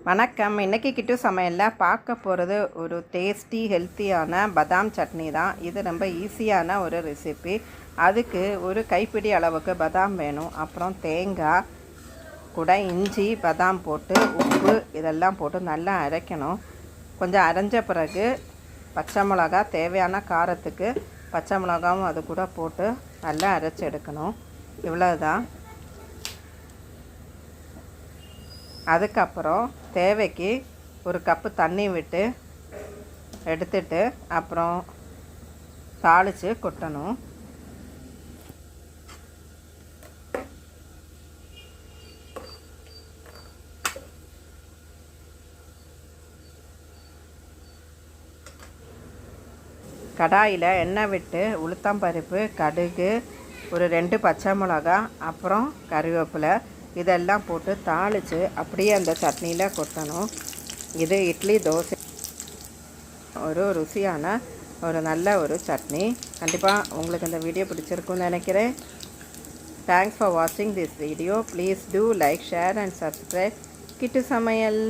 வணக்கம். இன்றைக்கி கிட்டு சமையலில் பார்க்க போகிறது ஒரு டேஸ்டி ஹெல்த்தியான பதாம் சட்னி தான். இது ரொம்ப ஈஸியான ஒரு ரெசிபி. அதுக்கு ஒரு கைப்பிடி அளவுக்கு பதாம் வேணும். அப்புறம் தேங்காய் கூட இஞ்சி, பதாம் போட்டு உப்பு இதெல்லாம் போட்டு நல்லா அரைக்கணும். கொஞ்சம் அரைஞ்ச பிறகு பச்சை மிளகா, தேவையான காரத்துக்கு பச்சை மிளகாவும் அது கூட போட்டு நல்லா அரைச்சி எடுக்கணும். இவ்வளோதான். அதுக்கப்புறம் தேவைக்கு ஒரு கப்பு தண்ணி விட்டு எடுத்துட்டு அப்புறம் தாளித்து கொட்டணும். கடாயில் எண்ணெய் விட்டு உளுத்தம்பருப்பு, கடுகு, ஒரு 2 பச்சை மிளகா, அப்புறம் கறிவேப்பிலை இதெல்லாம் போட்டு தாளித்து அப்படியே அந்த சட்னியில் கொட்டணும். இது இட்லி, தோசை ஒரு ருசியான ஒரு நல்ல ஒரு சட்னி. கண்டிப்பாக உங்களுக்கு இந்த வீடியோ பிடிச்சிருக்குன்னு நினைக்கிறேன். தேங்க்ஸ் ஃபார் வாட்சிங் this video. Please do like, share and subscribe Kittu சமையல்.